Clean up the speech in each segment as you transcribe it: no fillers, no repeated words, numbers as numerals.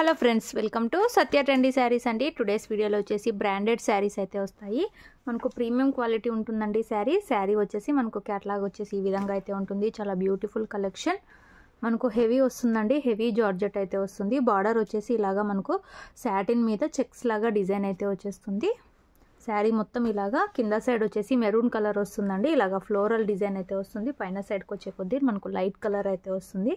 Hello friends, welcome to Satya trendy saris అండి. Today's వీడియోలో వచ్చేసి బ్రాండెడ్ శారీస్ అయితే వస్తాయి. మనకు ప్రీమియం క్వాలిటీ ఉంటుందండి. శారీ వచ్చేసి మనకు క్యాటలాగ్ వచ్చేసి ఈ విధంగా అయితే ఉంటుంది. చాలా బ్యూటిఫుల్ కలెక్షన్. మనకు హెవీ వస్తుందండి, హెవీ జార్జెట్ అయితే వస్తుంది. బార్డర్ వచ్చేసి ఇలాగా మనకు సాటిన్ మీద చెక్స్ లాగా డిజైన్ అయితే వచ్చేస్తుంది. శారీ మొత్తం ఇలాగా కింద సైడ్ వచ్చేసి మెరూన్ కలర్ వస్తుందండి. ఇలాగా ఫ్లోరల్ డిజైన్ అయితే వస్తుంది. పైన సైడ్కి వచ్చే కొద్దీ మనకు లైట్ కలర్ అయితే వస్తుంది.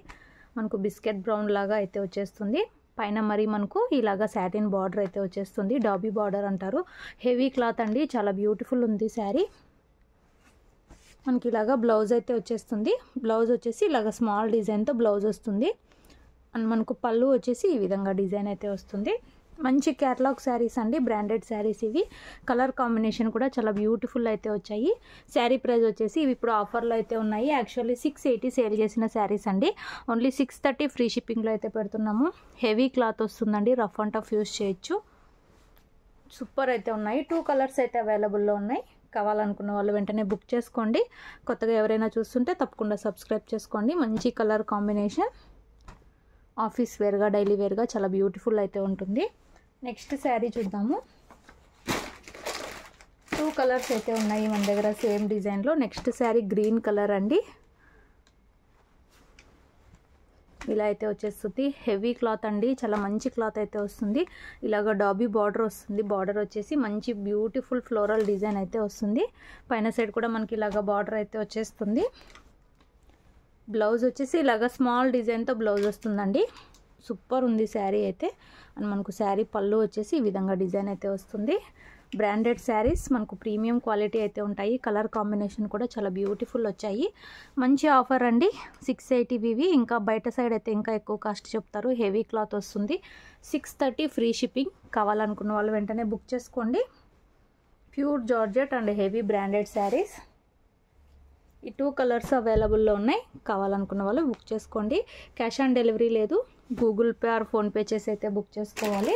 మనకు బిస్కెట్ బ్రౌన్ లాగా అయితే వచ్చేస్తుంది. పైన మరి మనకు ఇలాగా సాటిన్ బార్డర్ అయితే వచ్చేస్తుంది. డాబీ బార్డర్ అంటారు. హెవీ క్లాత్ అండి, చాలా బ్యూటిఫుల్ ఉంది శారీ. మనకి ఇలాగా బ్లౌజ్ అయితే వచ్చేస్తుంది. బ్లౌజ్ వచ్చేసి ఇలాగ స్మాల్ డిజైన్తో బ్లౌజ్ వస్తుంది. అండ్ మనకు పళ్ళు వచ్చేసి ఈ విధంగా డిజైన్ అయితే వస్తుంది. మంచి క్యాటలాగ్ శారీస్ అండి, బ్రాండెడ్ శారీస్ ఇవి. కలర్ కాంబినేషన్ కూడా చాలా బ్యూటిఫుల్ అయితే వచ్చాయి. శారీ ప్రైస్ వచ్చేసి ఇవి ఇప్పుడు ఆఫర్లో అయితే ఉన్నాయి. యాక్చువల్లీ 680 సేల్ చేసిన శారీస్ అండి. ఓన్లీ 630 ఫ్రీ షిప్పింగ్లో అయితే పెడుతున్నాము. హెవీ క్లాత్ వస్తుందండి, రఫ్ అండ్ టఫ్ యూస్ చేయొచ్చు. సూపర్ అయితే ఉన్నాయి. 2 కలర్స్ అయితే అవైలబుల్లో ఉన్నాయి. కావాలనుకున్న వాళ్ళు వెంటనే బుక్ చేసుకోండి. కొత్తగా ఎవరైనా చూస్తుంటే తప్పకుండా సబ్స్క్రైబ్ చేసుకోండి. మంచి కలర్ కాంబినేషన్, ఆఫీస్ వేర్గా డైలీ వేర్గా చాలా బ్యూటిఫుల్ అయితే ఉంటుంది. నెక్స్ట్ శారీ చూద్దాము. 2 కలర్స్ అయితే ఉన్నాయి మన దగ్గర సేమ్ డిజైన్లో. నెక్స్ట్ శారీ గ్రీన్ కలర్ అండి. ఇలా అయితే వచ్చేస్తుంది. హెవీ క్లాత్ అండి, చాలా మంచి క్లాత్ అయితే వస్తుంది. ఇలాగ డాబీ బార్డర్ వస్తుంది. బార్డర్ వచ్చేసి మంచి బ్యూటిఫుల్ ఫ్లోరల్ డిజైన్ అయితే వస్తుంది. పైన సైడ్ కూడా మనకి ఇలాగ బార్డర్ అయితే వచ్చేస్తుంది. బ్లౌజ్ వచ్చేసి ఇలాగ స్మాల్ డిజైన్తో బ్లౌజ్ వస్తుందండి. సూపర్ ఉంది శారీ అయితే. అండ్ మనకు శారీ పళ్ళు వచ్చేసి ఈ విధంగా డిజైన్ అయితే వస్తుంది. బ్రాండెడ్ శారీస్ మనకు ప్రీమియం క్వాలిటీ అయితే ఉంటాయి. కలర్ కాంబినేషన్ కూడా చాలా బ్యూటిఫుల్ వచ్చాయి. మంచి ఆఫర్ అండి. 680 ఇంకా బయట సైడ్ అయితే ఇంకా ఎక్కువ కాస్ట్ చెప్తారు. హెవీ క్లాత్ వస్తుంది. 630 ఫ్రీ షిప్పింగ్. కావాలనుకున్న వాళ్ళు వెంటనే బుక్ చేసుకోండి. Pure georgette and heavy branded saris. ఈ 2 కలర్స్ అవైలబుల్లో ఉన్నాయి. కావాలనుకున్న వాళ్ళు బుక్ చేసుకోండి. క్యాష్ ఆన్ డెలివరీ లేదు. గూగుల్ పే ఆర్ ఫోన్పే చేసి అయితే బుక్ చేసుకోవాలి.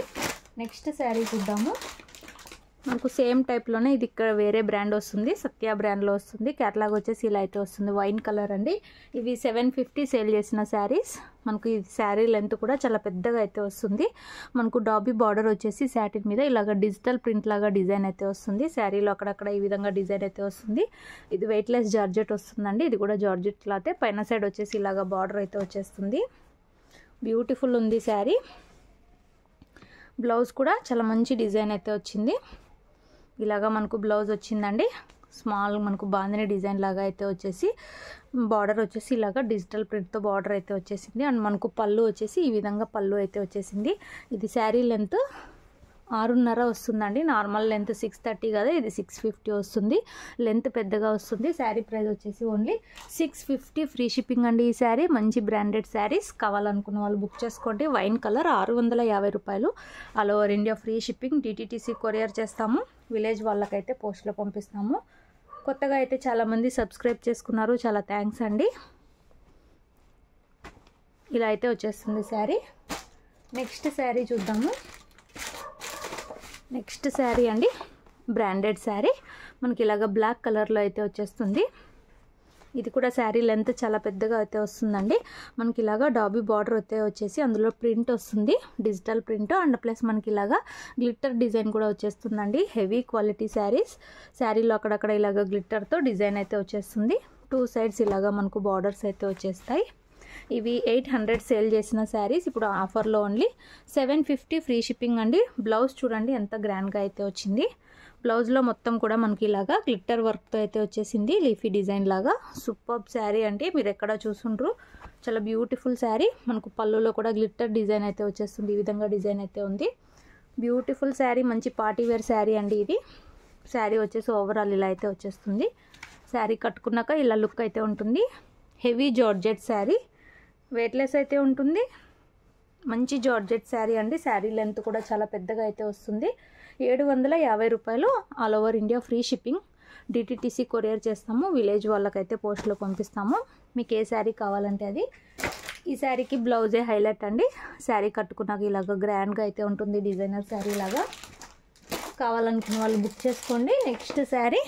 నెక్స్ట్ శారీ చూద్దాము. మనకు సేమ్ టైప్లోనే ఇది ఇక్కడ వేరే బ్రాండ్ వస్తుంది, సత్య బ్రాండ్లో వస్తుంది. క్యాటలాగ్ వచ్చేసి ఇలా అయితే వస్తుంది. వైన్ కలర్ అండి. ఇవి 750 సేల్ చేసిన శారీస్. మనకు ఈ శారీ లెంత్ కూడా చాలా పెద్దగా అయితే వస్తుంది. మనకు డాబీ బార్డర్ వచ్చేసి సాటిన్ మీద ఇలాగ డిజిటల్ ప్రింట్ లాగా డిజైన్ అయితే వస్తుంది. శారీలో అక్కడక్కడ ఈ విధంగా డిజైన్ అయితే వస్తుంది. ఇది వెయిట్లెస్ జార్జెట్ వస్తుందండి. ఇది కూడా జార్జెట్ క్లాతే. పైన సైడ్ వచ్చేసి ఇలాగ బార్డర్ అయితే వచ్చేస్తుంది. బ్యూటిఫుల్ ఉంది శారీ. బ్లౌజ్ కూడా చాలా మంచి డిజైన్ అయితే వచ్చింది. ఇలాగా మనకు బ్లౌజ్ వచ్చిందండి. స్మాల్ మనకు బాందిని డిజైన్ లాగా అయితే వచ్చేసి బార్డర్ వచ్చేసి ఇలాగా డిజిటల్ ప్రింట్తో బార్డర్ అయితే వచ్చేసింది. అండ్ మనకు పళ్ళు వచ్చేసి ఈ విధంగా పళ్ళు అయితే వచ్చేసింది. ఇది శారీ లెంత్ 6.5 వస్తుందండి. నార్మల్ లెంత్ 630 కదా, ఇది 650 వస్తుంది. లెంత్ పెద్దగా వస్తుంది. శారీ ప్రైస్ వచ్చేసి ఓన్లీ 650 ఫ్రీ షిప్పింగ్ అండి. ఈ శారీ మంచి బ్రాండెడ్ శారీస్. కావాలనుకున్న వాళ్ళు బుక్ చేసుకోండి. వైన్ కలర్ 650 రూపాయలు. All over India free shipping. DTTC courier చేస్తాము. విలేజ్ వాళ్ళకైతే పోస్ట్లో పంపిస్తాము. కొత్తగా అయితే చాలామంది సబ్స్క్రైబ్ చేసుకున్నారు, చాలా థ్యాంక్స్ అండి. ఇలా అయితే వచ్చేస్తుంది శారీ. నెక్స్ట్ శారీ చూద్దాము. నెక్స్ట్ శారీ అండి, బ్రాండెడ్ శారీ. మనకి ఇలాగ బ్లాక్ కలర్లో అయితే వచ్చేస్తుంది. ఇది కూడా శారీ లెంత్ చాలా పెద్దగా అయితే వస్తుందండి. మనకి ఇలాగా డాబీ బార్డర్ అయితే వచ్చేసి అందులో ప్రింట్ వస్తుంది, డిజిటల్ ప్రింట్. అండ్ ప్లస్ మనకి ఇలాగా గ్లిట్టర్ డిజైన్ కూడా వచ్చేస్తుందండి. Heavy quality saris. శారీలో అక్కడక్కడ ఇలాగ గ్లిట్టర్తో డిజైన్ అయితే వచ్చేస్తుంది. 2 సైడ్స్ ఇలాగా మనకు బార్డర్స్ అయితే వచ్చేస్తాయి. ఇవి 800 సేల్ చేసిన శారీస్. ఇప్పుడు ఆఫర్లో ఓన్లీ 750 ఫ్రీ షిప్పింగ్ అండి. బ్లౌజ్ చూడండి ఎంత గ్రాండ్గా అయితే వచ్చింది. బ్లౌజ్లో మొత్తం కూడా మనకి ఇలాగా గ్లిట్టర్ వర్క్తో అయితే వచ్చేసింది, లీఫీ డిజైన్ లాగా. సూపర్ శారీ అంటే మీరు ఎక్కడ చూసుండ్రు. చాలా బ్యూటిఫుల్ శారీ. మనకు పళ్ళులో కూడా గ్లిట్టర్ డిజైన్ అయితే వచ్చేస్తుంది. ఈ విధంగా డిజైన్ అయితే ఉంది. బ్యూటిఫుల్ శారీ, మంచి పార్టీ వేర్ శారీ అండి ఇది. శారీ వచ్చేసి ఓవరాల్ ఇలా అయితే వచ్చేస్తుంది. శారీ కట్టుకున్నాక ఇలా లుక్ అయితే ఉంటుంది. హెవీ జార్జెట్ శారీ, వెయిట్లెస్ అయితే ఉంటుంది. మంచి జార్జెట్ శారీ అండి. శారీ లెంత్ కూడా చాలా పెద్దగా అయితే వస్తుంది. 750 రూపాయలు. All over India free shipping. DTTC courier చేస్తాము. విలేజ్ వాళ్ళకైతే పోస్ట్లో పంపిస్తాము. మీకు ఏ శారీ కావాలంటే అది. ఈ శారీకి బ్లౌజే హైలైట్ అండి. శారీ కట్టుకున్నాక ఇలాగ గ్రాండ్గా అయితే ఉంటుంది, డిజైనర్ శారీ లాగా. కావాలనుకున్న వాళ్ళు బుక్ చేసుకోండి. నెక్స్ట్ శారీ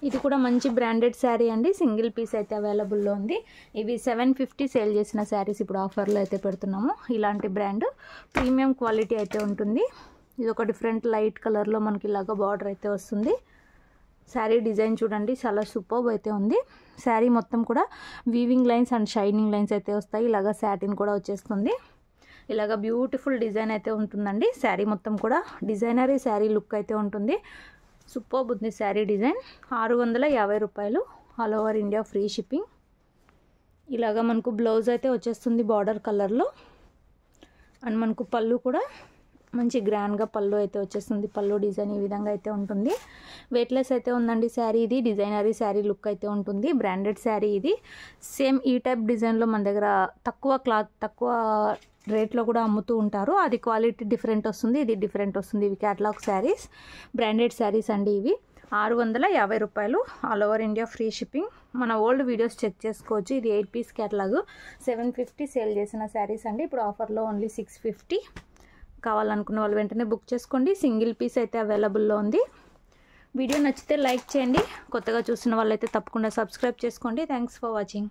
ఇది కూడా మంచి బ్రాండెడ్ శారీ అండి, సింగిల్ పీస్ అయితే అవైలబుల్లో ఉంది. ఇవి 750 సేల్ చేసిన శారీస్ ఇప్పుడు ఆఫర్లో అయితే పెడుతున్నాము. ఇలాంటి బ్రాండ్ ప్రీమియం క్వాలిటీ అయితే ఉంటుంది. ఇది ఒక డిఫరెంట్ లైట్ కలర్లో మనకి ఇలాగ బార్డర్ అయితే వస్తుంది. శారీ డిజైన్ చూడండి, చాలా సూపర్బ్ అయితే ఉంది. శారీ మొత్తం కూడా weaving lines and shining lines అయితే వస్తాయి. ఇలాగ సాటిన్ కూడా వచ్చేస్తుంది. ఇలాగ బ్యూటిఫుల్ డిజైన్ అయితే ఉంటుందండి. శారీ మొత్తం కూడా డిజైనరీ శారీ లుక్ అయితే ఉంటుంది. సూపర్బ్ ఉంది శారీ డిజైన్. 650 రూపాయలు, all over India free shipping. ఇలాగ మనకు బ్లౌజ్ అయితే వచ్చేస్తుంది బార్డర్ కలర్లో. అండ్ మనకు పళ్ళు కూడా మంచి గ్రాండ్గా పళ్ళు అయితే వచ్చేస్తుంది. పళ్ళు డిజైన్ ఈ విధంగా అయితే ఉంటుంది. వెయిట్లెస్ అయితే ఉందండి శారీ. ఇది డిజైనరీ శారీ లుక్ అయితే ఉంటుంది. బ్రాండెడ్ శారీ ఇది. సేమ్ ఈ టైప్ డిజైన్లో మన దగ్గర తక్కువ రేట్లో కూడా అమ్ముతూ ఉంటారు. అది క్వాలిటీ డిఫరెంట్ వస్తుంది, ఇది డిఫరెంట్ వస్తుంది. ఇవి క్యాటలాగ్ శారీస్, బ్రాండెడ్ శారీస్ అండి. ఇవి 650 రూపాయలు, all over India free shipping. మన ఓల్డ్ వీడియోస్ చెక్ చేసుకోవచ్చు. ఇది 8 పీస్ క్యాటలాగ్ 750 సేల్ చేసిన శారీస్ అండి. ఇప్పుడు ఆఫర్లో ఓన్లీ 650. కావాలనుకున్న వాళ్ళు వెంటనే బుక్ చేసుకోండి. సింగిల్ పీస్ అయితే అవైలబుల్లో ఉంది. వీడియో నచ్చితే లైక్ చేయండి. కొత్తగా చూసిన వాళ్ళైతే తప్పకుండా సబ్స్క్రైబ్ చేసుకోండి. Thanks for watching.